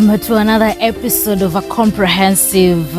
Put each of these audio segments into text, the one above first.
Welcome to another episode of a comprehensive,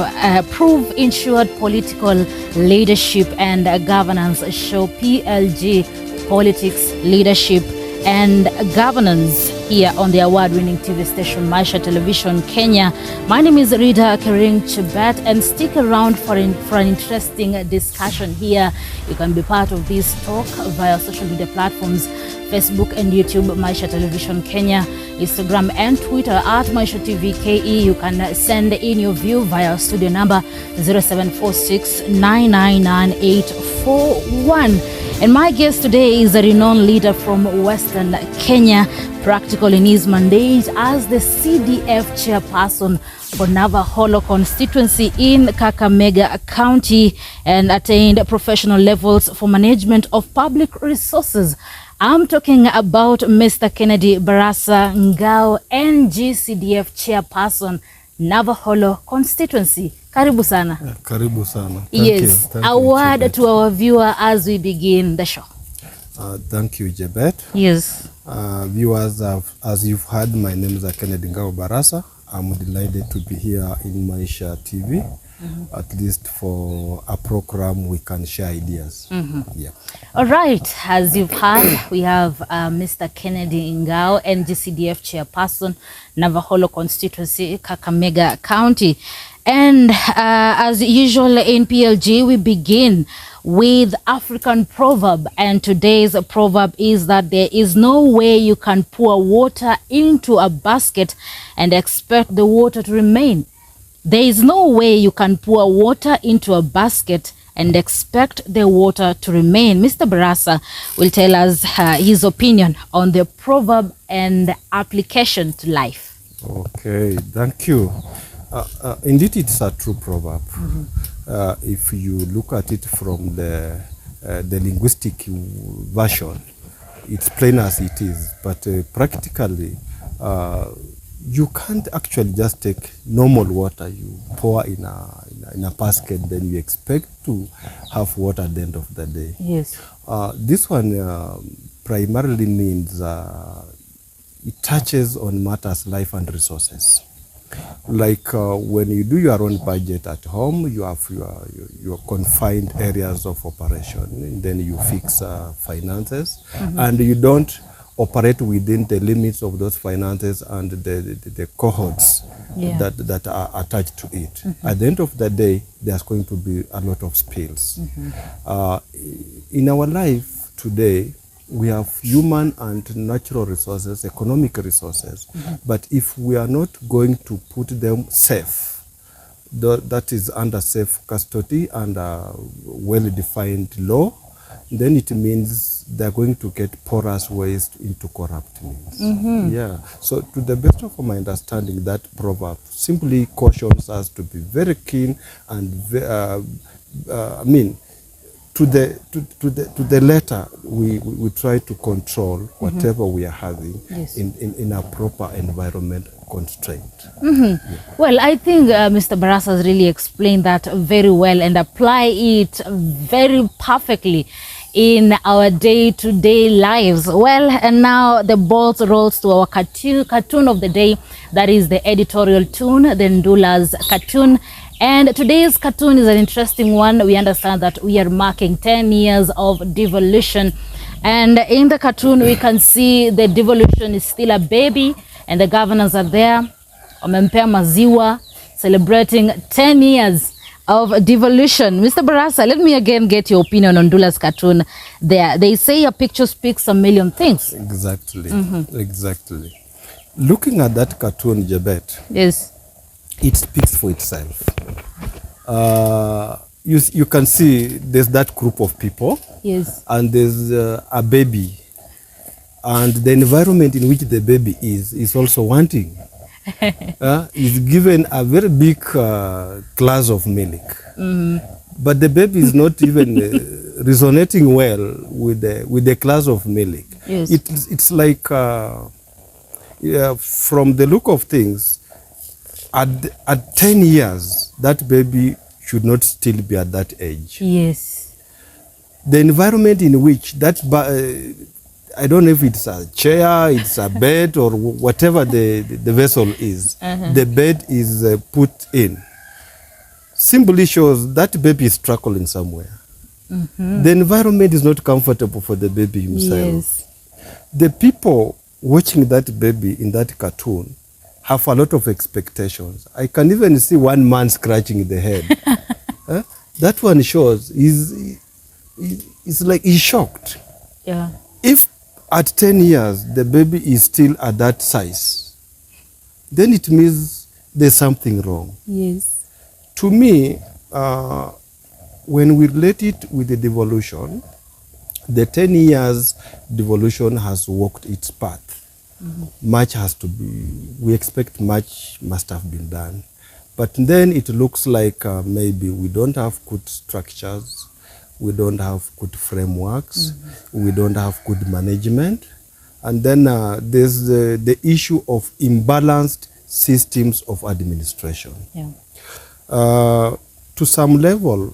proof-insured political leadership and governance show, PLG, Politics, Leadership and Governance, here on the award-winning TV station Maisha Television Kenya. My name is Rita Kering Chebet, and stick around for an interesting discussion here. You can be part of this talk via social media platforms, Facebook and YouTube, Maisha Television Kenya, Instagram and Twitter at Maisha TV KE. You can send in your view via studio number 0746-999-841. And my guest today is a renowned leader from Western Kenya, practical in his mandate as the CDF chairperson for Navakholo constituency in Kakamega County, and attained professional levels for management of public resources. I'm talking about Mr. Kennedy Barasa, Ngao NG CDF chairperson, Navakholo constituency. Karibu sana. Karibu sana. Yes, a word to our viewer as we begin the show. Thank you, Jebet. Yes. Viewers, as you've heard, my name is Kennedy Ngao Barasa. I'm delighted to be here in Maisha TV, at least for a program we can share ideas. Yeah. All right, as you've heard, we have Mr. Kennedy Ngao, NGCDF chairperson, Navakholo constituency, Kakamega County. And as usual in PLG, we begin with African proverb, and today's proverb is that there is no way you can pour water into a basket and expect the water to remain. There is no way you can pour water into a basket and expect the water to remain. Mr. Barasa will tell us his opinion on the proverb and application to life. Okay, thank you. Indeed, it's a true proverb. If you look at it from the linguistic version, it's plain as it is. But practically, you can't actually just take normal water you pour in a basket, then you expect to have water at the end of the day. Yes. This one primarily means it touches on matters life and resources. Like when you do your own budget at home, you have your confined areas of operation, and then you fix finances, and you don't operate within the limits of those finances and the cohorts that are attached to it. At the end of the day, there's going to be a lot of spills. In our life today, we have human and natural resources, economic resources, but if we are not going to put them safe, that is under safe custody and well-defined law, then it means they're going to get porous ways into corrupt means. Yeah. So to the best of my understanding, that proverb simply cautions us to be very keen and to the letter, we try to control whatever we are having in a proper environment constraint. Yeah. Well, I think Mr. Barasa has really explained that very well and apply it very perfectly in our day-to-day lives. Well, and now the ball rolls to our cartoon of the day. That is the editorial tune, the Ndula's cartoon. And today's cartoon is an interesting one. We understand that we are marking 10 years of devolution. And in the cartoon, we can see the devolution is still a baby, and the governors are there, Omempea Maziwa, celebrating 10 years of devolution. Mr. Barasa, let me again get your opinion on Ndula's cartoon there. They say a picture speaks a million things. Exactly, exactly. Looking at that cartoon, Jebet, yes, it speaks for itself. You can see there's that group of people, yes, and there's a baby, and the environment in which the baby is also wanting. Is given a very big glass of milk, but the baby is not even resonating well with the glass of milk. Yes. It's like from the look of things, at 10 years, that baby should not still be at that age. Yes. The environment in which that I don't know if it's a chair, it's a bed, or whatever the vessel is. The bed is put in. Simply shows that baby is struggling somewhere. The environment is not comfortable for the baby himself. Yes. The people watching that baby in that cartoon have a lot of expectations. I can even see one man scratching the head. That one shows it's like he's shocked. Yeah. If at 10 years the baby is still at that size, then it means there's something wrong. Yes. To me, when we relate it with the devolution, the 10 years devolution has walked its path. Much has to be, we expect much must have been done. But then it looks like maybe we don't have good structures, we don't have good frameworks, we don't have good management. And then there's the issue of imbalanced systems of administration. Yeah. To some level,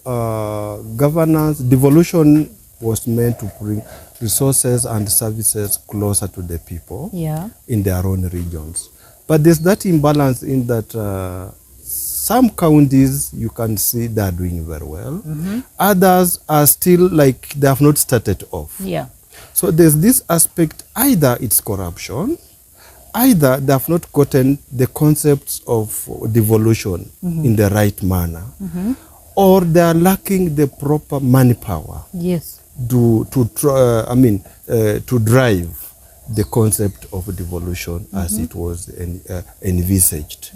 governance, devolution was meant to bring resources and services closer to the people in their own regions. But there's that imbalance in that some counties you can see they are doing very well. Others are still like they have not started off. Yeah. So there's this aspect, either it's corruption, either they have not gotten the concepts of devolution in the right manner, or they are lacking the proper manpower. Yes. To drive the concept of devolution as it was envisaged.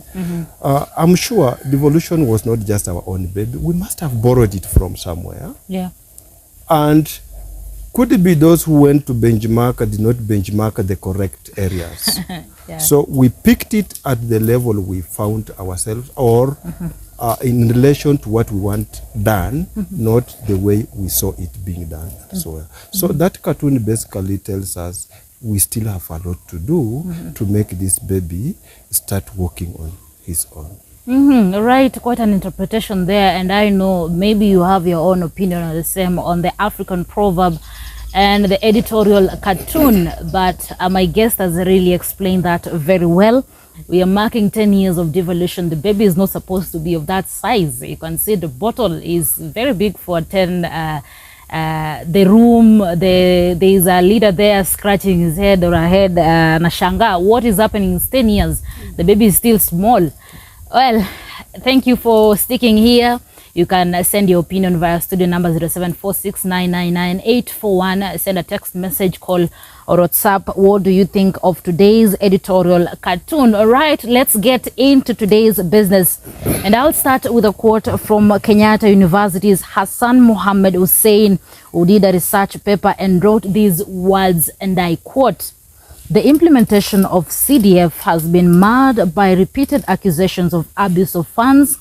I'm sure devolution was not just our own baby. We must have borrowed it from somewhere. Yeah. And could it be those who went to benchmark did not benchmark the correct areas? Yeah. So we picked it at the level we found ourselves, or in relation to what we want done, not the way we saw it being done. So that cartoon basically tells us we still have a lot to do to make this baby start walking on his own. Right, quite an interpretation there, and I know maybe you have your own opinion on the same on the African proverb and the editorial cartoon, but my guest has really explained that very well. We are marking 10 years of devolution. The baby is not supposed to be of that size. You can see the bottle is very big for 10. The room, there is a leader there scratching his head or her head. Nashanga, what is happening in 10 years? The baby is still small. Well, thank you for sticking here. You can send your opinion via studio number 0746999841. Send a text message, call, or WhatsApp. What do you think of today's editorial cartoon? All right, let's get into today's business. And I'll start with a quote from Kenyatta University's Hassan Mohammed Hussein, who did a research paper and wrote these words, and I quote, "The implementation of CDF has been marred by repeated accusations of abuse of funds,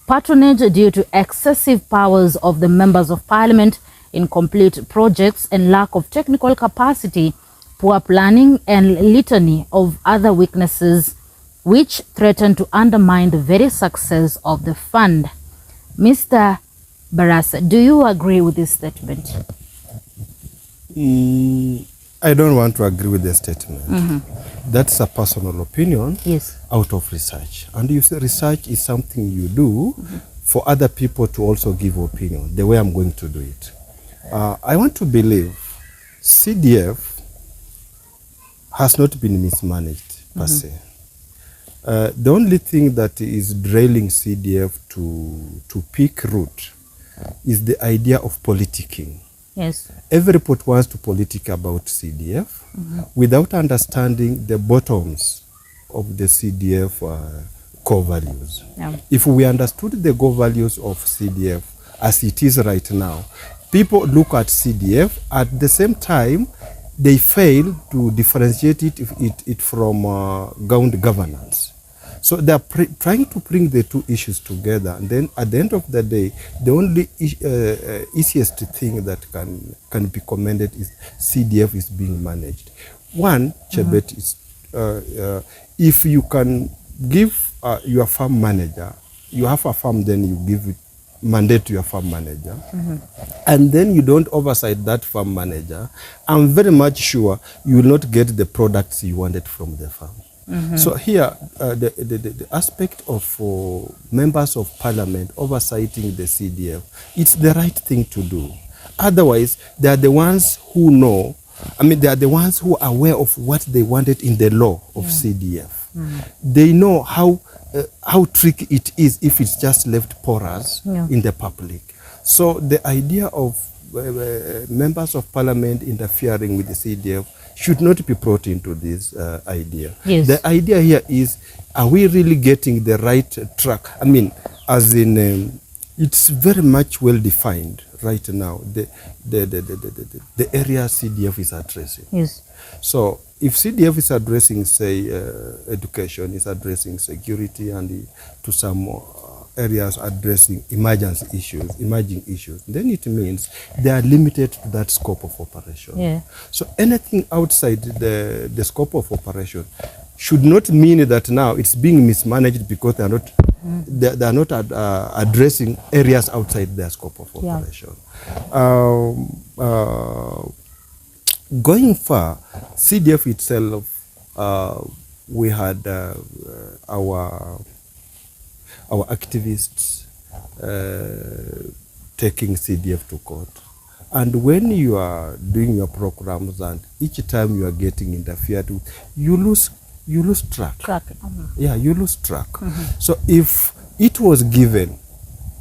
patronage due to excessive powers of the members of parliament, incomplete projects and lack of technical capacity, poor planning and litany of other weaknesses which threaten to undermine the very success of the fund." Mr. Barasa, do you agree with this statement? I don't want to agree with the statement. That's a personal opinion out of research. And you say research is something you do for other people to also give opinion, the way I'm going to do it. I want to believe CDF has not been mismanaged per se. The only thing that is derailing CDF to peak root is the idea of politicking. Yes. Everybody wants to politic about CDF without understanding the bottoms of the CDF core values. Yeah. If we understood the core values of CDF as it is right now, people look at CDF at the same time they fail to differentiate it from ground governance. So they are trying to bring the two issues together, and then at the end of the day, the only easiest thing that can be commended is CDF is being managed. One, Chebet, is if you can give your farm manager, you have a farm, then you give it mandate to your farm manager, and then you don't oversight that farm manager, I'm very much sure you will not get the products you wanted from the farm. So here, the aspect of members of parliament oversighting the CDF, it's the right thing to do. Otherwise, they are the ones who know, they are the ones who are aware of what they wanted in the law of CDF. They know how tricky it is if it's just left porous in the public. So the idea of members of parliament interfering with the CDF should not be brought into this idea. Yes. The idea here is, are we really getting the right track? As in, it's very much well defined right now, the area CDF is addressing. Yes. So if CDF is addressing, say, education, is addressing security, and to some areas addressing emerging issues, then it means they are limited to that scope of operation. Yeah. So anything outside the scope of operation should not mean that now it's being mismanaged because they are not addressing areas outside their scope of operation. Going far, CDF itself, we had our activists taking CDF to court. And when you are doing your programs and each time you are getting interfered with, you lose track. Yeah, you lose track. So if it was given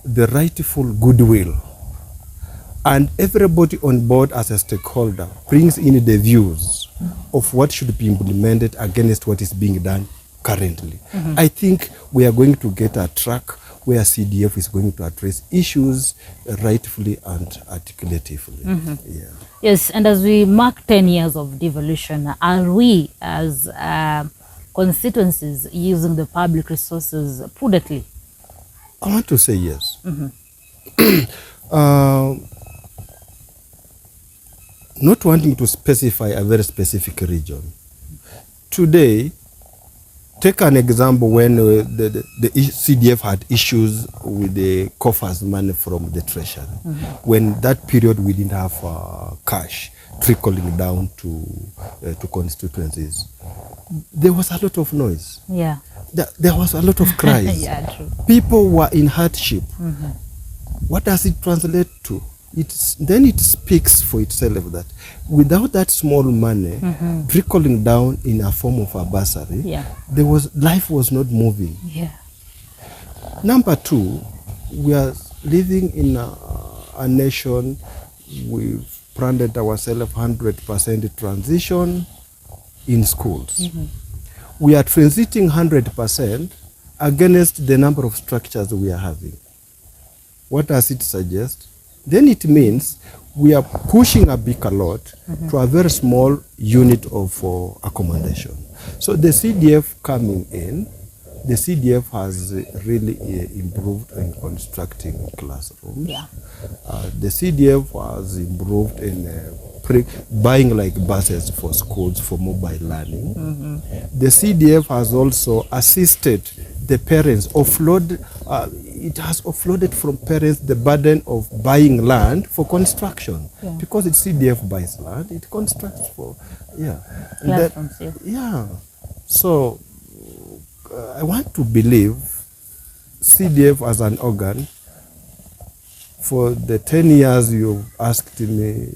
the rightful goodwill and everybody on board as a stakeholder brings in the views of what should be implemented against what is being done currently, I think we are going to get a track where CDF is going to address issues rightfully and articulatively. Yeah. Yes, and as we mark 10 years of devolution, are we as constituencies using the public resources prudently? I want to say yes. Not wanting to specify a very specific region. Today, take an example when the CDF had issues with the coffers money from the treasury. When that period we didn't have cash trickling down to constituencies, there was a lot of noise. Yeah. There was a lot of cries. Yeah, true. People were in hardship. What does it translate to? Then it speaks for itself that without that small money trickling down in a form of a bursary, life was not moving. Yeah. Number two, we are living in a nation, we've branded ourselves 100% transition in schools. We are transiting 100% against the number of structures we are having. What does it suggest? Then it means we are pushing a bigger lot to a very small unit of accommodation. So the CDF coming in, the CDF has really improved in constructing classrooms. Yeah. The CDF has improved in buying like buses for schools for mobile learning. The CDF has also assisted the parents, it has offloaded from parents the burden of buying land for construction. Because it's CDF buys land, it constructs for, classrooms. So I want to believe CDF as an organ, for the 10 years you asked me,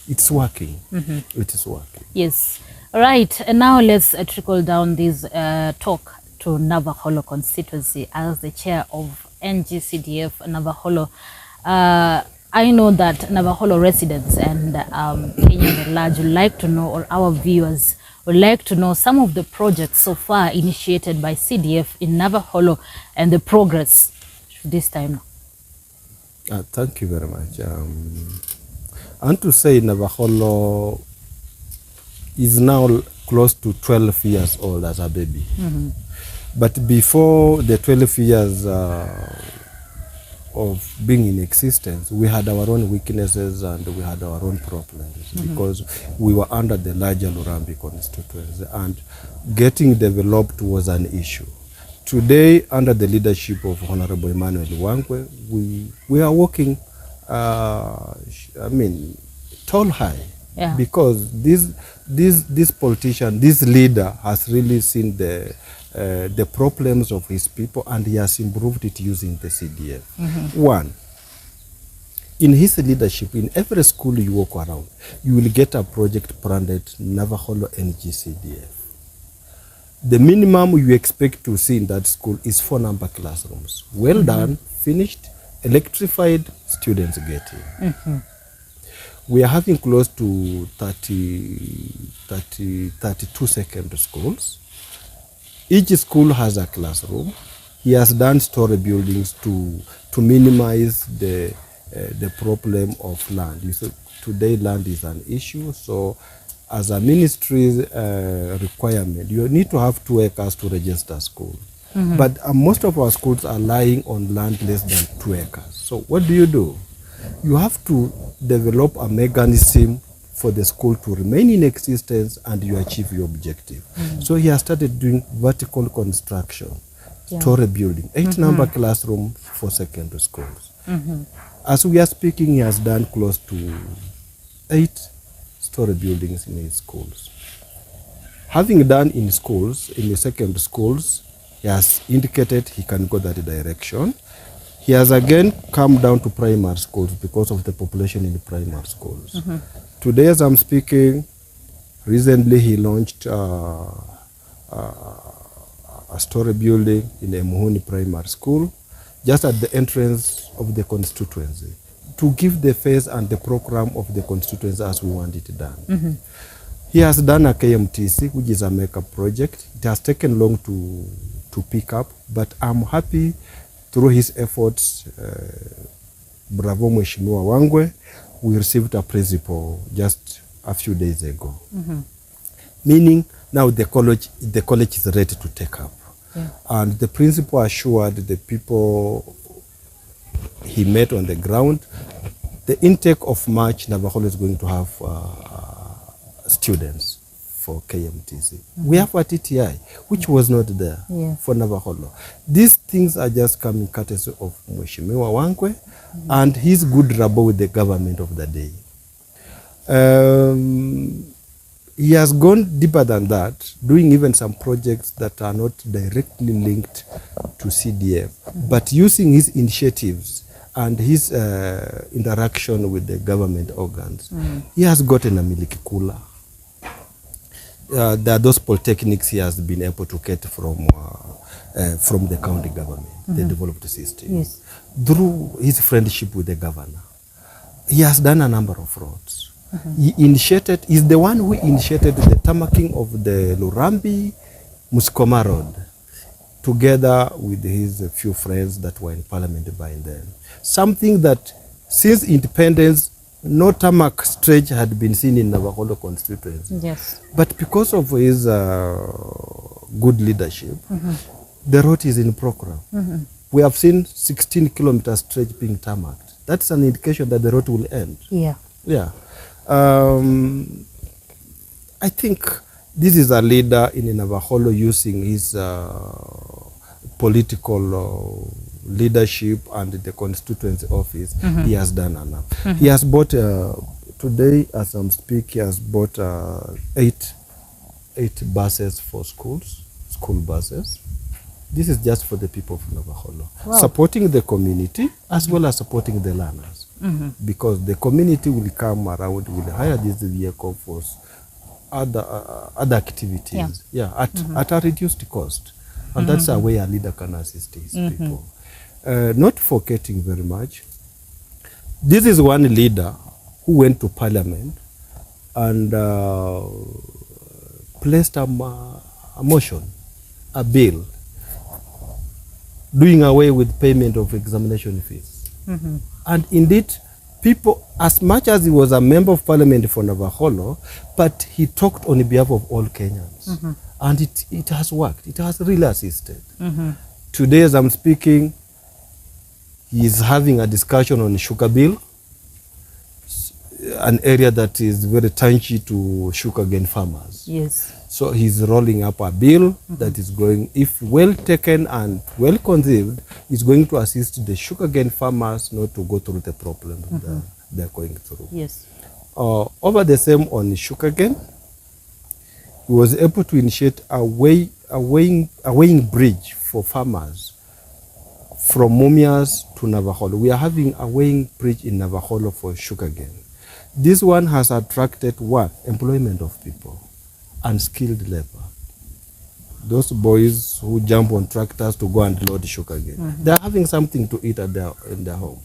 it's working. It is working. Yes. All right. And now let's trickle down this talk to Navakholo constituency. As the chair of NGCDF Navakholo, I know that Navakholo residents and Kenyans at large would like to know, or our viewers would like to know, some of the projects so far initiated by CDF in Navakholo and the progress this time. Thank you very much. I want to say Navakholo is now close to 12 years old as a baby. But before the 12 years of being in existence, we had our own weaknesses and we had our own problems because we were under the larger Lurambi constituency and getting developed was an issue. today, under the leadership of Honorable Emmanuel Wangwe, we are working, tall high. Yeah. Because this politician, this leader has really seen the problems of his people, and he has improved it using the CDF. One, in his leadership, in every school you walk around, you will get a project branded Navakholo NG CDF. The minimum you expect to see in that school is 4 number classrooms. Well done, finished, electrified, students get in. We are having close to 32 secondary schools. Each school has a classroom. He has done story buildings to minimize the problem of land. You see, today land is an issue, so as a ministry's requirement, you need to have 2 acres to register school. But most of our schools are lying on land less than 2 acres. So what do? You have to develop a mechanism for the school to remain in existence and you achieve your objective. So he has started doing vertical construction, story building, 8 number classroom for secondary schools. As we are speaking, he has done close to 8 story buildings in his schools. Having done in schools, in the secondary schools, he has indicated he can go that direction. He has again come down to primary schools because of the population in the primary schools. Today, as I'm speaking, recently he launched a story building in a Muhuni primary school, just at the entrance of the constituency, to give the face and the program of the constituency as we want it done. He has done a KMTC, which is a makeup project. It has taken long to pick up, but I'm happy through his efforts. Bravo Mheshimiwa Wangwe, we received a principal just a few days ago. Meaning now the college is ready to take up. And the principal assured the people he met on the ground, the intake of March, Navakholo is going to have students for KMTC. We have a TTI, which was not there for Navakholo. These things are just coming courtesy of Mheshimiwa Wangwe and his good rapport with the government of the day. He has gone deeper than that, doing even some projects that are not directly linked to CDF, but using his initiatives and his interaction with the government organs. He has gotten a milk cooler. There are those polytechnics he has been able to get from the county government, the developed system. Through his friendship with the governor, he has done a number of roads. He's the one who initiated the tamaking of the Lurambi Muskoma Road, together with his few friends that were in parliament by then. Something that since independence, no tarmac stretch had been seen in Navakholo constituency. But because of his good leadership, the road is in program. We have seen 16-kilometer stretch being tarmacked. That's an indication that the road will end. I think this is a leader in Navakholo using his political leadership and the constituency office. He has done enough. He has bought, today as I'm speaking, he has bought 8 buses for schools, school buses. This is just for the people of Navakholo. Supporting the community as well as supporting the learners. Because the community will come around, will hire this vehicle for other activities. At a reduced cost. And that's a way a leader can assist his people. Not forgetting very much, this is one leader who went to parliament and placed a motion, a bill, doing away with payment of examination fees. And indeed, people, as much as he was a member of parliament for Navakholo, but he talked on behalf of all Kenyans. And it has worked. It has really assisted. Today, as I'm speaking, he is having a discussion on sugar bill, an area that is very touchy to sugarcane farmers. So he's rolling up a bill that is going, if well taken and well conceived, is going to assist the sugarcane farmers not to go through the problem that they're going through. Yes. Over the same on sugarcane, he was able to initiate a weighing bridge for farmers from Mumias to Navakholo. We are having a weighing bridge in Navakholo for sugarcane. This one has attracted what? Employment of people and skilled labor. Those boys who jump on tractors to go and load sugarcane, they are having something to eat in their home.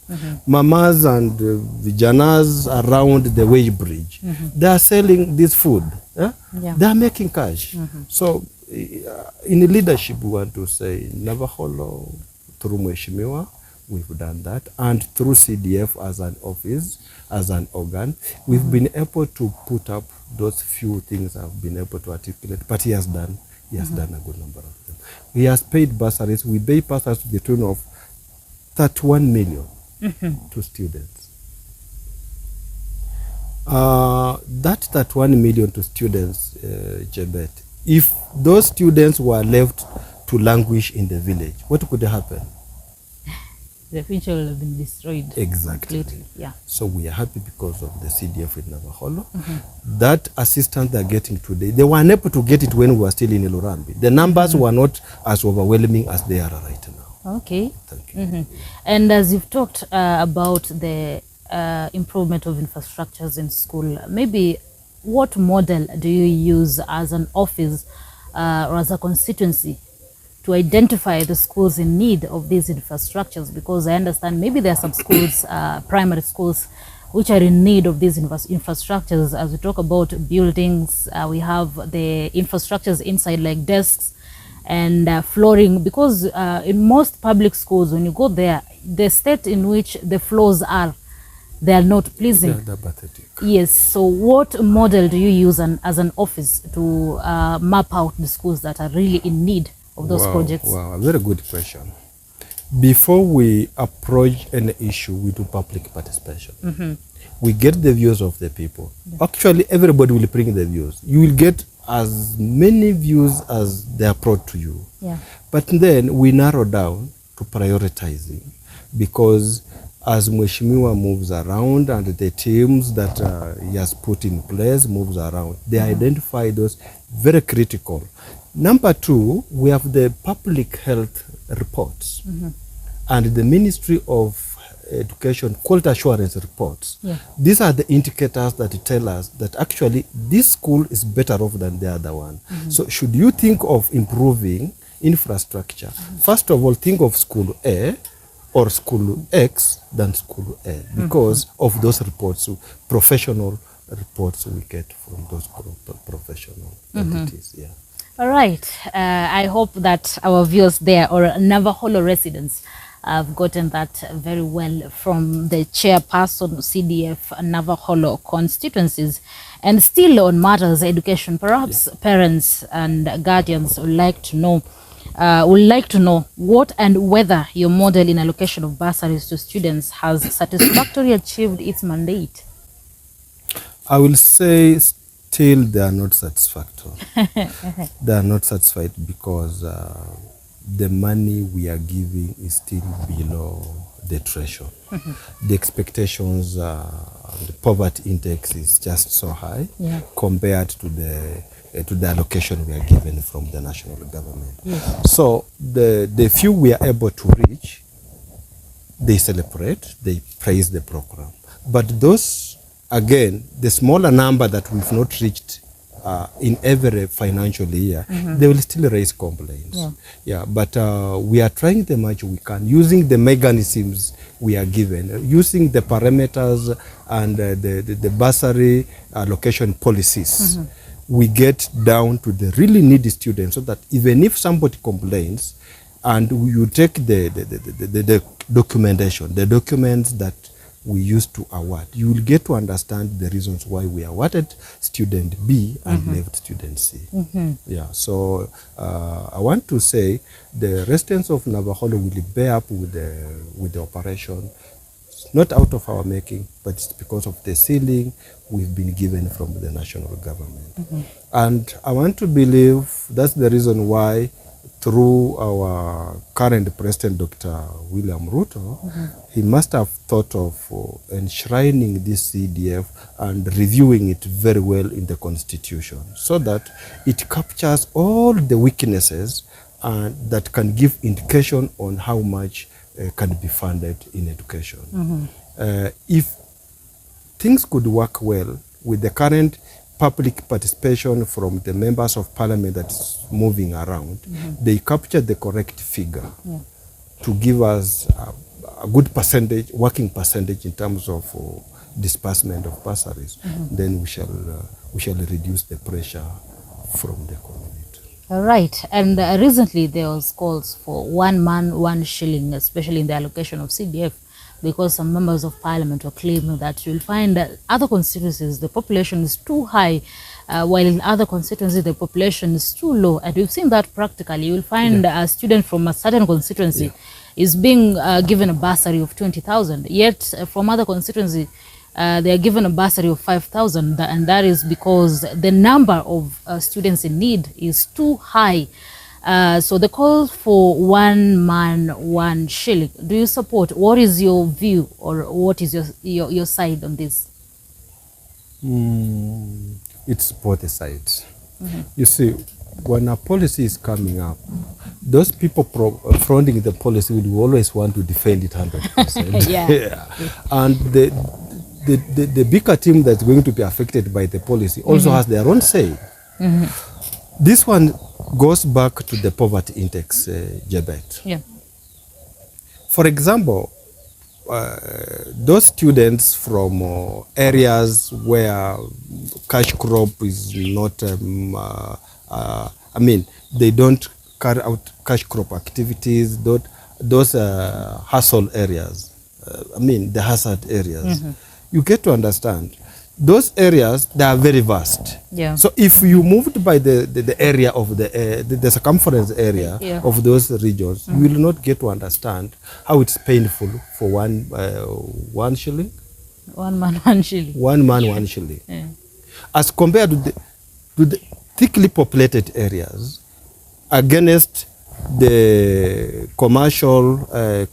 Mamas and vijanas around the way bridge, they are selling this food. Yeah? They are making cash. So in leadership, we want to say Navakholo, through Mheshimiwa, we've done that, and through CDF as an office, as an organ, we've been able to put up those few things I've been able to articulate, but he has done a good number of them. He has paid bursaries. We pay bursaries to the tune of 31 million to students. That 31 million to students, Jebet, if those students were left to languish in the village, what could happen? The future will have been destroyed. Exactly. Completely. Yeah. So we are happy because of the CDF in Navakholo. That assistance they're getting today, they were unable to get it when we were still in Ilurambi. The numbers were not as overwhelming as they are right now. Okay. Thank you. And as you've talked about the improvement of infrastructures in school, maybe what model do you use as an office or as a constituency to identify the schools in need of these infrastructures? Because I understand maybe there are some schools, primary schools, which are in need of these infrastructures. As we talk about buildings, we have the infrastructures inside like desks and flooring, because in most public schools, when you go there, the state in which the floors are, they are not pleasing. They're pathetic. Yes. So what model do you use as an office to map out the schools that are really in need of those projects? Wow, a very good question. Before we approach an issue, we do public participation. We get the views of the people. Actually, everybody will bring the views. You will get as many views as they are brought to you. But then we narrow down to prioritizing, because as Mheshimiwa moves around and the teams that he has put in place moves around, they identify those very critical. Number two, we have the public health reports and the Ministry of Education quality assurance reports. These are the indicators that tell us that actually this school is better off than the other one. So should you think of improving infrastructure, first of all, think of school A or school X than school A, because of those reports, professional reports we get from those professional entities. All right. I hope that our viewers there, or Navakholo residents, have gotten that very well from the chairperson CDF Navakholo constituencies. And still on matters education, perhaps parents and guardians would like to know what and whether your model in allocation of bursaries to students has satisfactorily achieved its mandate. I will say still they are not satisfactory. They are not satisfied because the money we are giving is still below the threshold. The expectations, the poverty index is just so high compared to the allocation we are given from the national government. So the few we are able to reach, they celebrate, they praise the program. But those, again, the smaller number that we've not reached in every financial year, they will still raise complaints. But we are trying the much we can, using the mechanisms we are given, using the parameters and the bursary allocation policies. We get down to the really needy students, so that even if somebody complains and you take the documentation, the documents that we used to award, you will get to understand the reasons why we awarded student B and left student C. So I want to say the residents of Navakholo will bear up with the operation It's not out of our making, but it's because of the ceiling we've been given from the national government. And I want to believe that's the reason why, through our current president, Dr. William Ruto, he must have thought of enshrining this CDF and reviewing it very well in the constitution so that it captures all the weaknesses and that can give indication on how much can be funded in education. If things could work well with the current public participation from the members of parliament that's moving around, they capture the correct figure to give us a good percentage, working percentage in terms of disbursement of bursaries, then we shall reduce the pressure from the community. All right. And recently there was calls for 1 man, 1 shilling, especially in the allocation of CDF, because some members of parliament were claiming that you'll find that other constituencies, the population is too high, while in other constituencies, the population is too low. And we've seen that practically. You'll find a student from a certain constituency is being given a bursary of 20,000, yet from other constituency, they are given a bursary of 5,000, and that is because the number of students in need is too high. So the call for 1 man, 1 shilling, do you support? What is your view, or what is your side on this? It's both sides. You see, when a policy is coming up, those people fronting the policy will always want to defend it 100%. And the bigger team that's going to be affected by the policy also has their own say. This one goes back to the poverty index, Jebet. For example, those students from areas where cash crop is not, they don't carry out cash crop activities, those hustle areas, the hazard areas. You get to understand, those areas, they are very vast. So if you moved by the area of the circumference area of those regions, you will not get to understand how it's painful for 1 shilling. 1 man, 1 shilling. 1 man, 1 shilling. As compared to the thickly populated areas against the commercial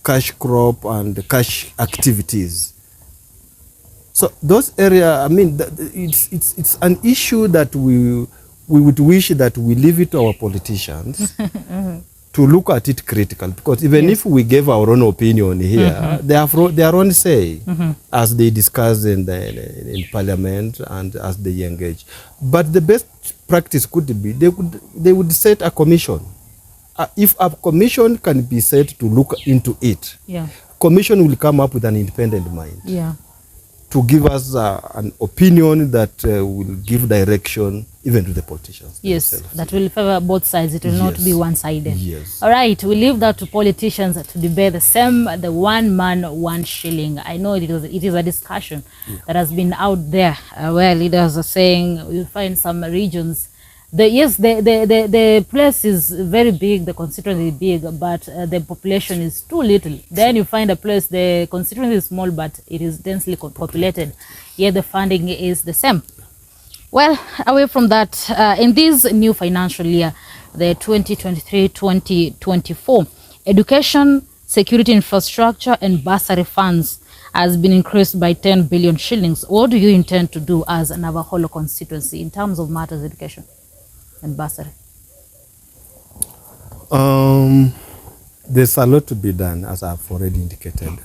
cash crop and cash activities. So those areas, it's an issue that we would wish that we leave it to our politicians to look at it critically, because even if we gave our own opinion here, they have their own say as they discuss in parliament and as they engage. But the best practice could be they would set a commission. If a commission can be set to look into it, commission will come up with an independent mind. To give us an opinion that will give direction even to the politicians. That will favor both sides. It will not be one-sided. All right, we leave that to politicians to debate the 1 man, 1 shilling. I know it is a discussion that has been out there where leaders are saying you'll find some regions. The place is very big, the constituency is big, but the population is too little. Then you find a place, the constituency is small, but it is densely populated, yet the funding is the same. Well, away from that, in this new financial year, the 2023-2024, education, security infrastructure, and bursary funds has been increased by 10 billion shillings. What do you intend to do as a Navakholo constituency in terms of matters education and bursary? There's a lot to be done, as I've already indicated.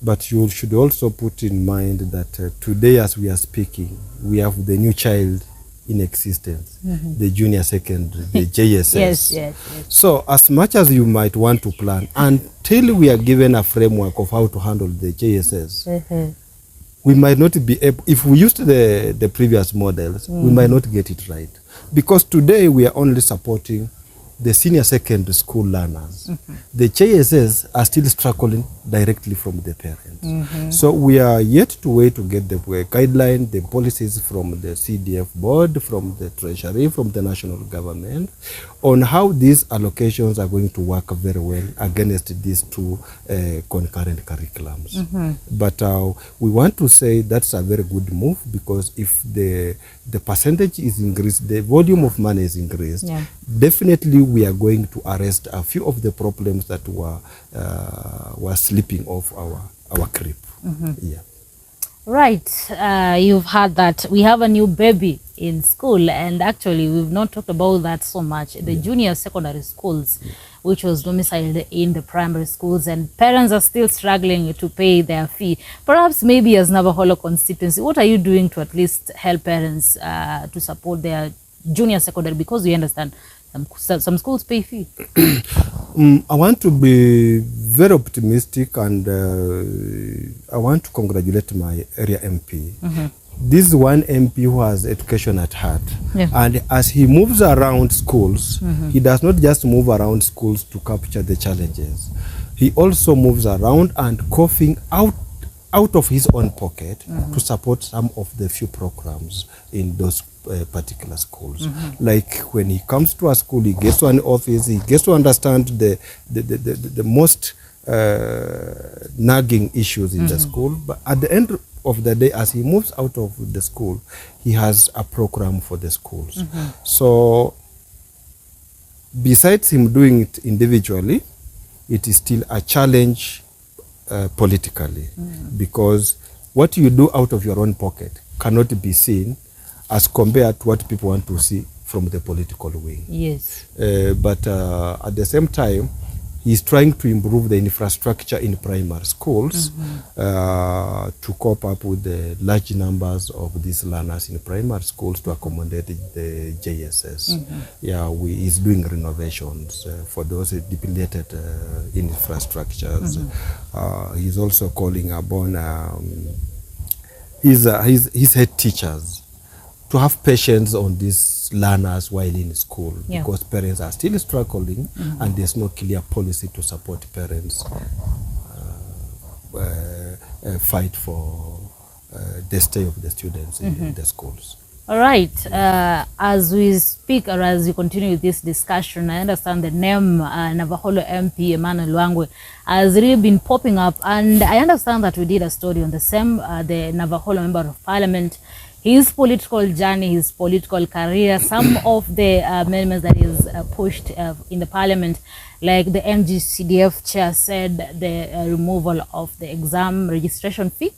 But you should also put in mind that today, as we are speaking, we have the new child in existence, the junior secondary, the JSS. So as much as you might want to plan, until we are given a framework of how to handle the JSS, we might not be able, if we used the previous models, we might not get it right. Because today we are only supporting the senior secondary school learners. The JSS are still struggling directly from the parents. So we are yet to wait to get the guideline, the policies from the CDF board, from the treasury, from the national government on how these allocations are going to work very well against these two concurrent curriculums. But we want to say that's a very good move, because if the percentage is increased, the volume of money is increased, definitely we are going to arrest a few of the problems that were slipping off our grip. Right. You've heard that we have a new baby in school, and actually we've not talked about that so much. The junior secondary schools, which was domiciled in the primary schools, and parents are still struggling to pay their fee. Perhaps maybe as Navakholo constituency, what are you doing to at least help parents to support their junior secondary? Because we understand some schools pay fee. I want to be very optimistic, and I want to congratulate my area MP. This is one MP who has education at heart. And as he moves around schools, he does not just move around schools to capture the challenges. He also moves around and coughing out of his own pocket to support some of the few programs in those particular schools. Like when he comes to a school, he gets to an office, he gets to understand the most nagging issues in the school. But at the end of the day, as he moves out of the school, he has a program for the schools. So besides him doing it individually, it is still a challenge politically, because what you do out of your own pocket cannot be seen as compared to what people want to see from the political wing. But at the same time, he's trying to improve the infrastructure in primary schools to cope up with the large numbers of these learners in primary schools to accommodate the JSS. He's doing renovations for those depleted infrastructures. He's also calling upon his head teachers to have patience on these learners while in school, because parents are still struggling and there's no clear policy to support parents fight for the stay of the students in the schools. All right. As we speak, or as we continue with this discussion, I understand the name Navakholo MP Emmanuel Wangwe has really been popping up, and I understand that we did a story on the same, the Navakholo Member of Parliament, his political journey, his political career, some of the amendments that is pushed in the parliament, like the NGCDF chair said, the removal of the exam registration fee,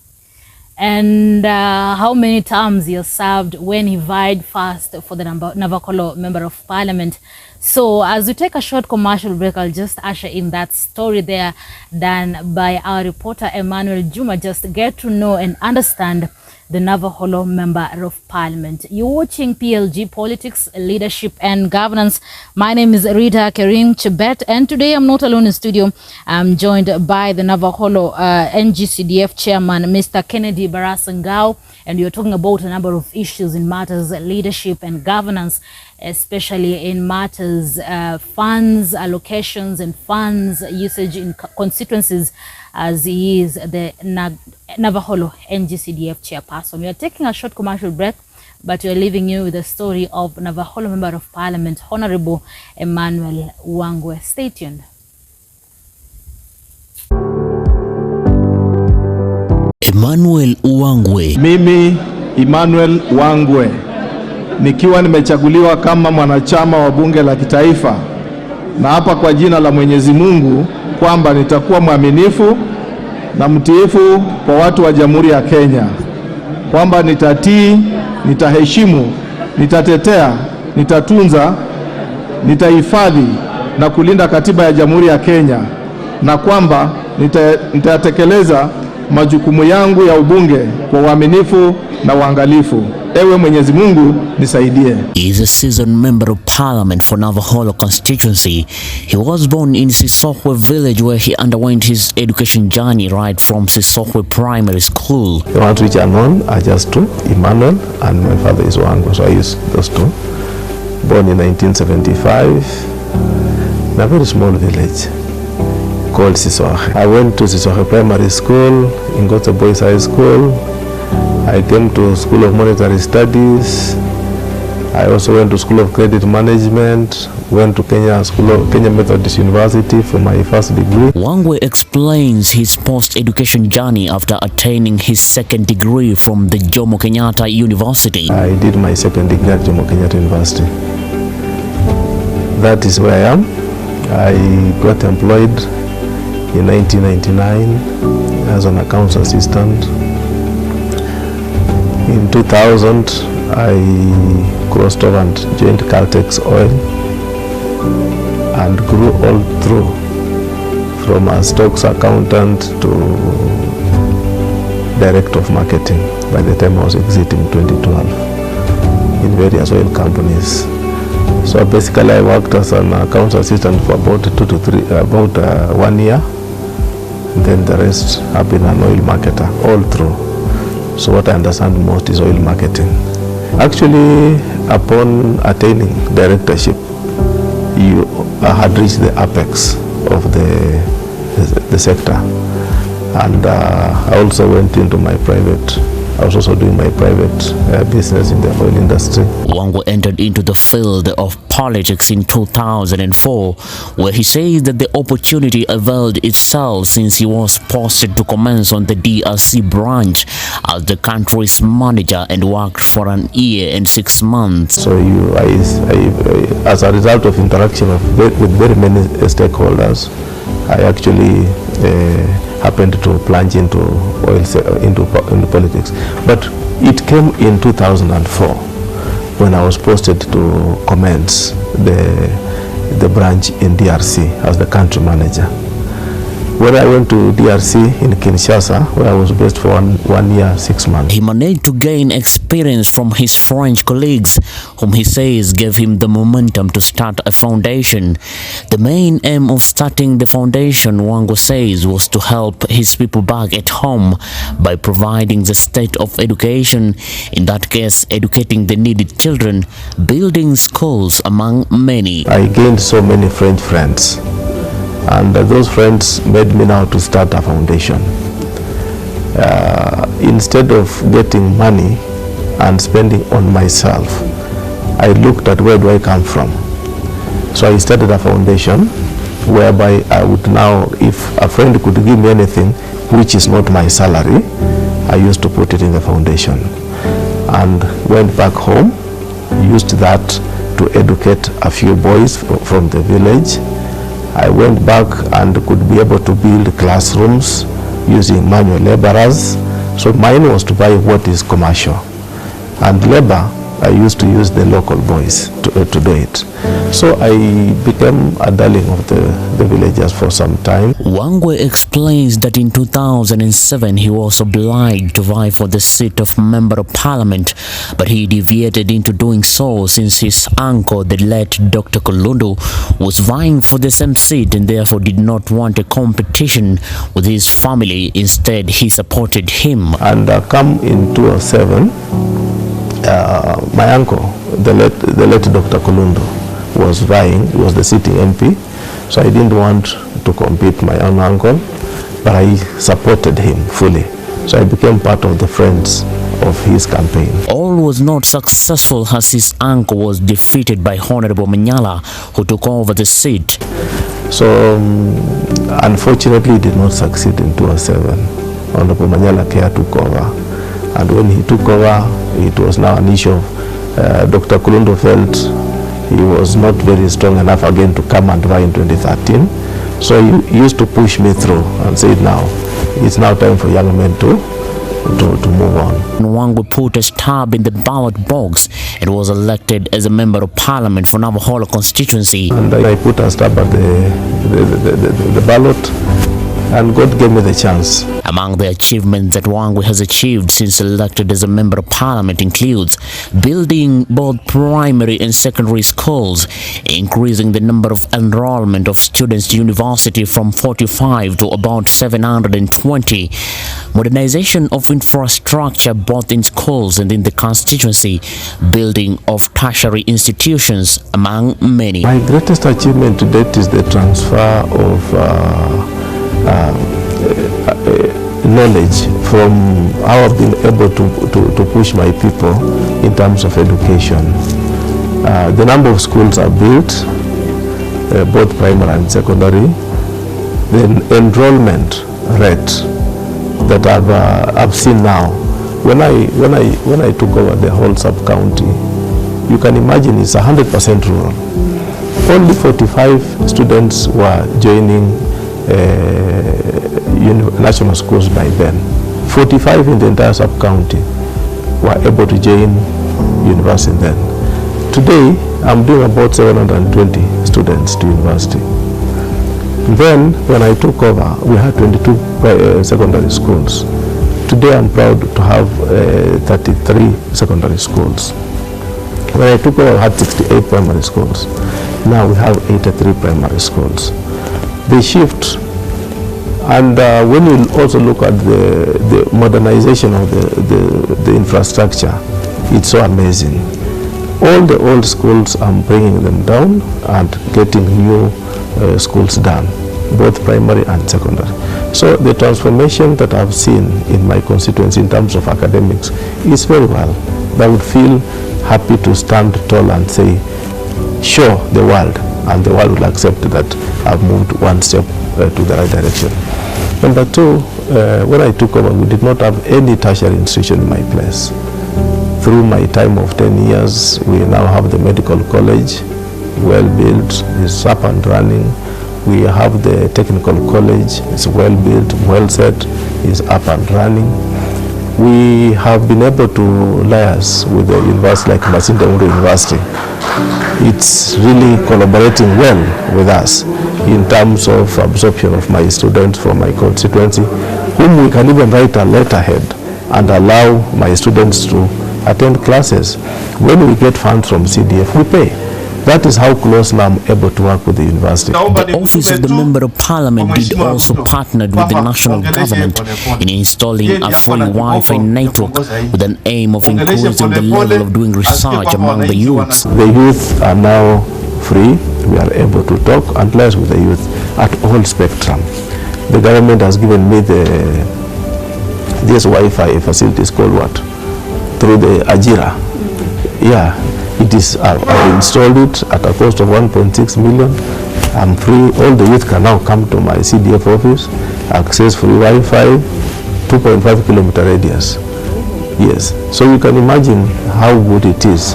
and how many terms he has served when he vied first for the Navakholo Member of Parliament. So as we take a short commercial break, I'll just usher in that story there done by our reporter Emmanuel Juma. Just get to know and understand the Navakholo Member of Parliament. You're watching PLG Politics, Leadership and Governance. My name is Rita Kerim Chebet, and today I'm not alone in studio. I'm joined by the Navakholo NGCDF Chairman, Mr. Kennedy Barasa Ngao, and we're talking about a number of issues in matters leadership and governance, especially in matters funds, allocations and funds usage in constituencies, as he is the Navakholo NGCDF chairperson. We are taking a short commercial break, but we are leaving you with the story of Navakholo Member of Parliament, Honorable Emmanuel Wangwe. Stay tuned. Emmanuel Wangwe. Mimi Emmanuel Wangwe, nikiwa nimechaguliwa kama mwanachama wa bunge la kitaifa, na hapa kwa jina la Mwenyezi Mungu kwamba nitakuwa mwaminifu na mtiifu kwa watu wa Jamhuri ya Kenya, kwamba nitatii, nitaheshimu, nitatetea, nitatunza, nitahifadhi na kulinda katiba ya Jamhuri ya Kenya, na kwamba nitatekeleza majukumu yangu ya ubunge kwa uaminifu na uangalifu. Ewe Mwenyezi Mungu nisaidie. He is a seasoned member of parliament for Navakholo constituency. He was born in Sisokwe village, where he underwent his education journey right from Sisokwe Primary School. The ones which are known are just two, Emmanuel and my father is Wangwe, so I use those two. Born in 1975 in a very small village. called Sisohe. I went to Sisohe Primary School, Ngao Boys High School. I came to School of Monetary Studies. I also went to School of Credit Management, went to Kenya Methodist University for my first degree. Wangwe explains his post-education journey after attaining his second degree from the Jomo Kenyatta University. I did my second degree at Jomo Kenyatta University. That is where I am. I got employed in 1999 as an accounts assistant. In 2000, I crossed over and joined Caltex Oil and grew all through from a stocks accountant to director of marketing by the time I was exiting 2012 in various oil companies. So basically I worked as an accounts assistant for about 1 year. Then the rest have been an oil marketer all through. So what I understand most is oil marketing. Actually, upon attaining directorship, you had reached the apex of the sector. And I also went into my private, I was also doing my private business in the oil industry. Wangwe entered into the field of politics in 2004, where he says that the opportunity availed itself since he was posted to commence on the DRC branch as the country's manager and worked for an year and 6 months. So as a result of interaction with very many stakeholders, I actually happened to plunge into into politics. But it came in 2004 when I was posted to commence the branch in DRC as the country manager. When I went to DRC in Kinshasa, where I was based for one year, 6 months. He managed to gain experience from his French colleagues, whom he says gave him the momentum to start a foundation. The main aim of starting the foundation, Wangwe says, was to help his people back at home by providing the state of education, in that case educating the needy children, building schools among many. I gained so many French friends. And those friends made me now to start a foundation. Instead of getting money and spending on myself, I looked at where do I come from. So I started a foundation whereby I would now, if a friend could give me anything which is not my salary, I used to put it in the foundation. And went back home, used that to educate a few boys from the village. I went back and could be able to build classrooms using manual laborers. So mine was to buy what is commercial. And labor, I used to use the local boys to do it. So I became a darling of the villagers for some time. Wangwe explains that in 2007 he was obliged to vie for the seat of Member of Parliament, but he deviated into doing so since his uncle, the late Dr. Kolundu, was vying for the same seat and therefore did not want a competition with his family. Instead, he supported him. And come in 2007, my uncle, the late Dr. Kolundu, was vying. He was the sitting MP, so I didn't want to compete my own uncle, but I supported him fully. So I became part of the friends of his campaign. All was not successful as his uncle was defeated by Honorable Manyala, who took over the seat. So unfortunately, he did not succeed in 2007. Honorable Manyala Kea took over. And when he took over, it was now an issue of Dr. Kolundu felt he was not very strong enough again to come and vie in 2013. So he used to push me through and said, now, it's now time for young men to move on. Wangwe put a stab in the ballot box and was elected as a Member of Parliament for Navakholo constituency. And I put a stab at the ballot, and God gave me the chance. Among the achievements that Wangwe has achieved since elected as a Member of Parliament includes building both primary and secondary schools, increasing the number of enrollment of students to university from 45 to about 720, modernization of infrastructure both in schools and in the constituency, building of tertiary institutions, among many. My greatest achievement to date is the transfer of knowledge from how I've been able to push my people in terms of education. The number of schools are built, both primary and secondary. The enrollment rate that I've seen now, when I took over the whole sub-county, you can imagine it's 100% rural. Only 45 students were joining national schools by then. 45 in the entire sub-county were able to join university then. Today, I'm doing about 720 students to university. Then, when I took over, we had 22 secondary schools. Today, I'm proud to have 33 secondary schools. When I took over, I had 68 primary schools. Now we have 83 primary schools. They shift, and when you also look at the modernization of the infrastructure, it's so amazing. All the old schools, I'm bringing them down and getting new schools done, both primary and secondary. So the transformation that I've seen in my constituency in terms of academics is very well. I would feel happy to stand tall and say, show the world, and the world will accept that I've moved one step to the right direction. Number two, when I took over, we did not have any tertiary institution in my place. Through my time of 10 years, we now have the medical college, well built, is up and running. We have the technical college, it's well built, well set, is up and running. We have been able to liaise with the university like Masinde University. It's really collaborating well with us in terms of absorption of my students from my constituency, whom we can even write a letterhead and allow my students to attend classes. When we get funds from CDF, we pay. That is how closely I'm able to work with the university. The Office of the Member of Parliament did also partnered with the national government in installing a free Wi-Fi network with an aim of increasing the level of doing research among the youths. The youth are now free. We are able to talk and liaise with the youth at all spectrum. The government has given me this Wi-Fi facilities called what? Through the Ajira. Yeah. It is, I've installed it at a cost of 1.6 million. I'm free. All the youth can now come to my CDF office, access free Wi-Fi, 2.5 kilometer radius. Yes. So you can imagine how good it is.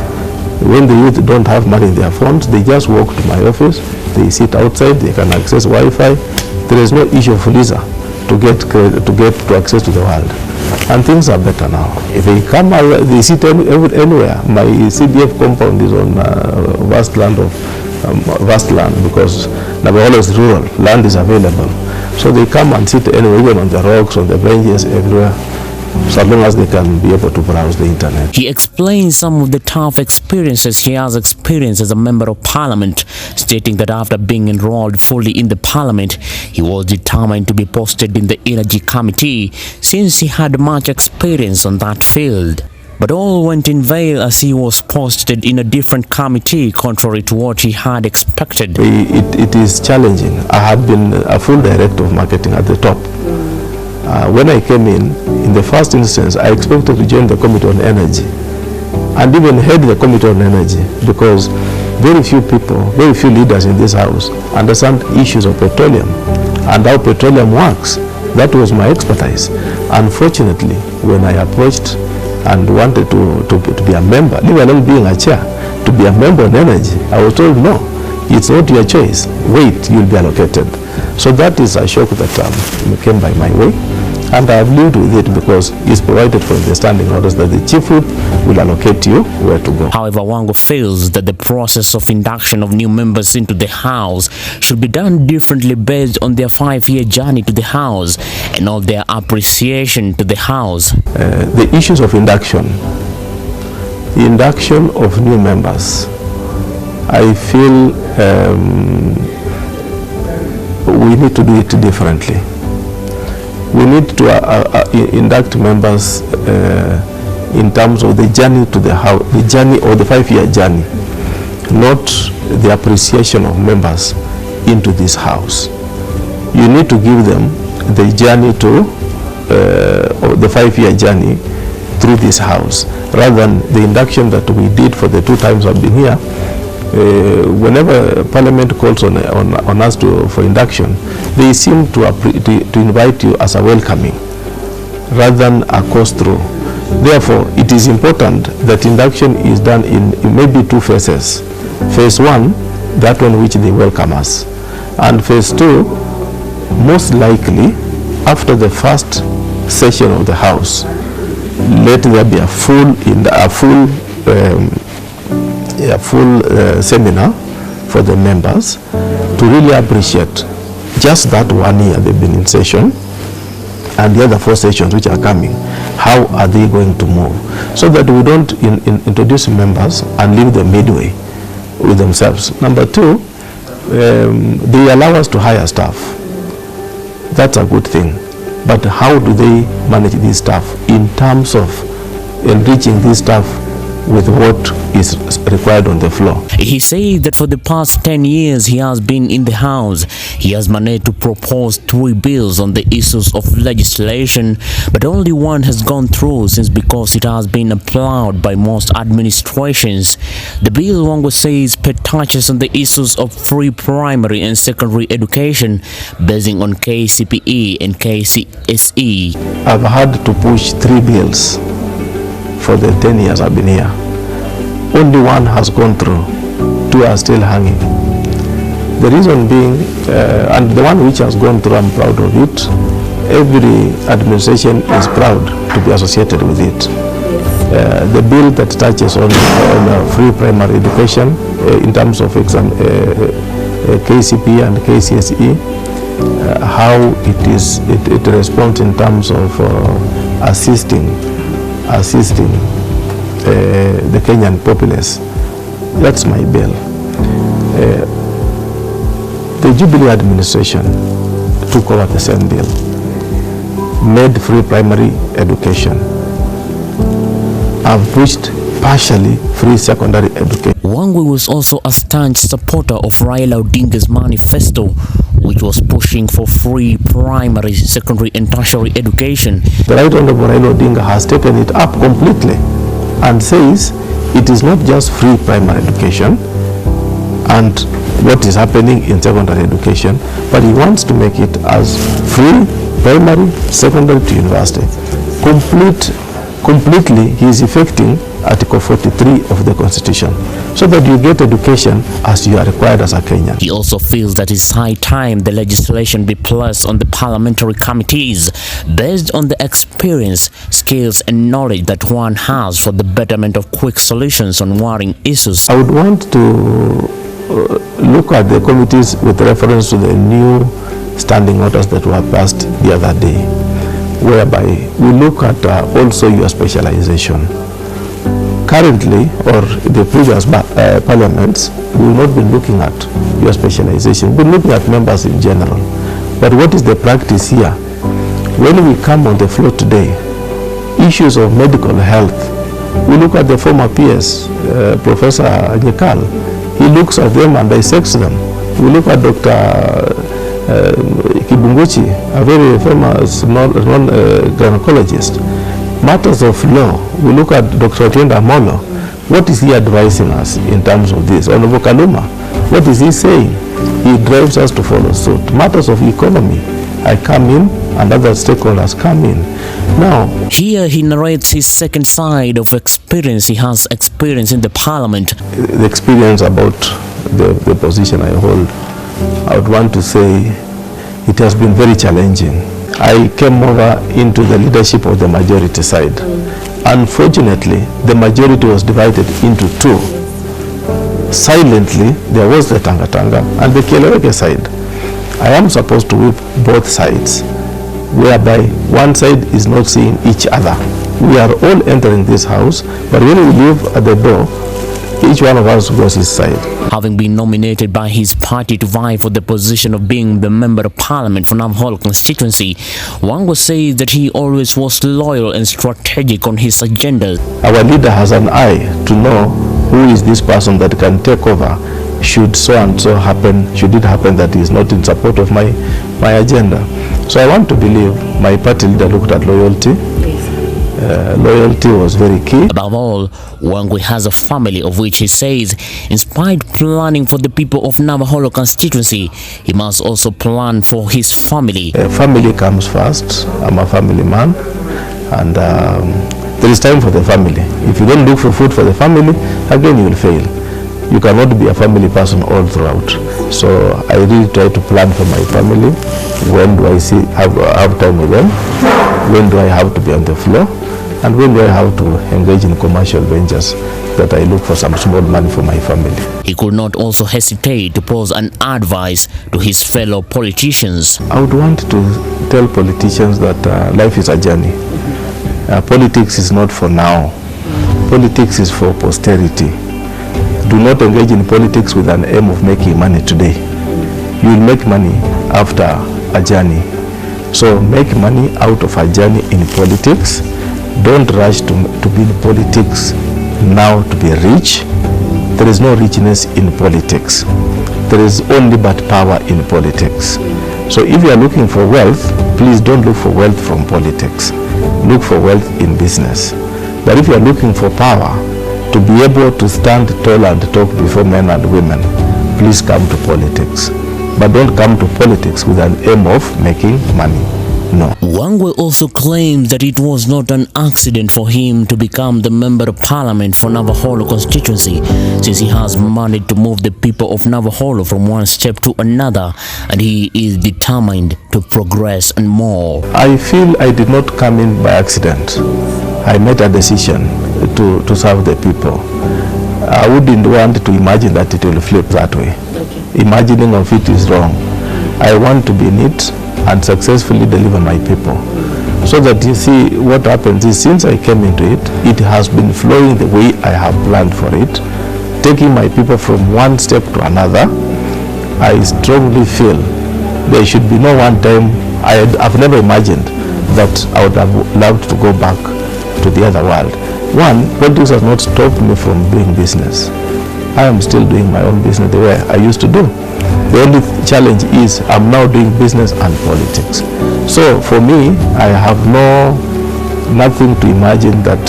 When the youth don't have money in their phones, they just walk to my office, they sit outside, they can access Wi-Fi. There is no issue of visa to get to access to the world. And things are better now. If they come, they sit anywhere. My CDF compound is on vast land because Navakholo is rural. Land is available. So they come and sit anywhere, even on the rocks, on the benches, everywhere, so long as they can be able to browse the internet. He explains some of the tough experiences he has experienced as a member of parliament, stating that after being enrolled fully in the parliament, he was determined to be posted in the energy committee since he had much experience on that field. But all went in vain as he was posted in a different committee contrary to what he had expected. It is challenging. I had been a full director of marketing at the top. When I came in the first instance, I expected to join the Committee on Energy and even head the Committee on Energy because very few people, very few leaders in this house understand issues of petroleum and how petroleum works. That was my expertise. Unfortunately, when I approached and wanted to be a member, leave alone being a chair, to be a member on energy, I was told, no, it's not your choice. Wait, you'll be allocated. So that is a shock that came by my way. And I have lived with it because it's provided for in the standing orders that the chief whip will allocate you where to go. However, Wango feels that the process of induction of new members into the House should be done differently based on their 5-year journey to the House and not their appreciation to the House. The issues of induction, the induction of new members, I feel we need to do it differently. We need to induct members in terms of the journey to the house, the journey or the 5-year journey, not the appreciation of members into this house. You need to give them the journey to the 5-year journey through this house, rather than the induction that we did for the 2 times I've been here. Whenever Parliament calls on us for induction, they seem to invite you as a welcoming rather than a course through. Therefore, it is important that induction is done in maybe 2 phases. Phase 1, that one which they welcome us, and phase 2, most likely after the first session of the House, let there be a full seminar for the members to really appreciate just that 1 year they've been in session, and the other 4 sessions which are coming, how are they going to move, so that we don't introduce members and leave them midway with themselves. Number 2, they allow us to hire staff. That's a good thing. But how do they manage this staff in terms of enriching this staff with what is required on the floor? He said that for the past 10 years he has been in the House, he has managed to propose 3 bills on the issues of legislation, but only one has gone through since because it has been applauded by most administrations. The bill, Wangwe says, touches on the issues of free primary and secondary education basing on KCPE and KCSE. I've had to push 3 bills for the 10 years I've been here. Only one has gone through, 2 are still hanging. The reason being, and the one which has gone through, I'm proud of it. Every administration is proud to be associated with it. The bill that touches on free primary education in terms of KCP and KCSE, how it responds in terms of assisting the Kenyan populace. That's my bill. The Jubilee administration took over the same bill, made free primary education. I've pushed partially free secondary education. Wangwe was also a staunch supporter of Raila Odinga's manifesto, which was pushing for free primary, secondary and tertiary education. The Right Honorable Raila Odinga has taken it up completely and says it is not just free primary education and what is happening in secondary education, but he wants to make it as free primary, secondary to university. Completely, he is effecting Article 43 of the Constitution, so that you get education as you are required as a Kenyan. He also feels that it's high time the legislation be placed on the parliamentary committees based on the experience, skills and knowledge that one has for the betterment of quick solutions on warring issues. I would want to look at the committees with reference to the new standing orders that were passed the other day, whereby we look at also your specialization. Currently, or the previous parliaments, we will not be looking at your specialization, we'll be looking at members in general. But what is the practice here? When we come on the floor today, issues of medical health, we look at the former PS, Professor Nyekal. He looks at them and dissects them. We look at Dr. Kibunguchi, a very famous gynecologist. Matters of law, we look at Dr. Otienda Molo. What is he advising us in terms of this? Honorable Kaluma, what is he saying? He drives us to follow suit. Matters of economy, I come in and other stakeholders come in. Now, here he narrates his second side of experience he has experienced in the parliament. The experience about the position I hold, I would want to say it has been very challenging. I came over into the leadership of the majority side. Unfortunately, the majority was divided into 2. Silently, there was the Tanga and the Keleweke side. I am supposed to whip both sides, whereby one side is not seeing each other. We are all entering this house, but when we leave at the door, each one of us goes his side. Having been nominated by his party to vie for the position of being the Member of Parliament for Navakholo constituency, Wangwe says that he always was loyal and strategic on his agenda. Our leader has an eye to know who is this person that can take over should so and so happen, should it happen that he is not in support of my agenda. So I want to believe my party leader looked at loyalty. Loyalty was very key. Above all, Wangwe has a family of which he says, inspired planning for the people of Navakholo constituency, he must also plan for his family. Family comes first. I'm a family man, and there is time for the family. If you don't look for food for the family, again you will fail. You cannot be a family person all throughout. So I really try to plan for my family. When do I have time with them? When do I have to be on the floor? And when do I have to engage in commercial ventures that I look for some small money for my family? He could not also hesitate to pose an advice to his fellow politicians. I would want to tell politicians that life is a journey. Politics is not for now. Politics is for posterity. Do not engage in politics with an aim of making money today. You will make money after a journey. So make money out of a journey in politics. Don't rush to be in politics now to be rich. There is no richness in politics. There is only but power in politics. So if you are looking for wealth, please don't look for wealth from politics. Look for wealth in business. But if you are looking for power, to be able to stand tall and talk before men and women, please come to politics. But don't come to politics with an aim of making money. No. Wangwe also claims that it was not an accident for him to become the member of parliament for Navakholo constituency, since he has managed to move the people of Navakholo from one step to another, and he is determined to progress and more. I feel I did not come in by accident. I made a decision to serve the people. I wouldn't want to imagine that it will flip that way. Okay. Imagining of it is wrong. I want to be in it and successfully deliver my people. So that you see what happens is, since I came into it, it has been flowing the way I have planned for it, taking my people from one step to another. I strongly feel there should be no one time. I've never imagined that I would have loved to go back to the other world. One, politics has not stopped me from doing business. I am still doing my own business the way I used to do. The only challenge is I'm now doing business and politics. So for me, I have nothing to imagine that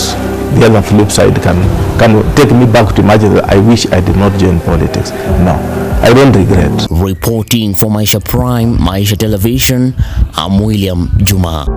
the other flip side can take me back to imagine that I wish I did not join politics. No, I don't regret. Reporting for Maisha Prime, Maisha Television, I'm William Juma.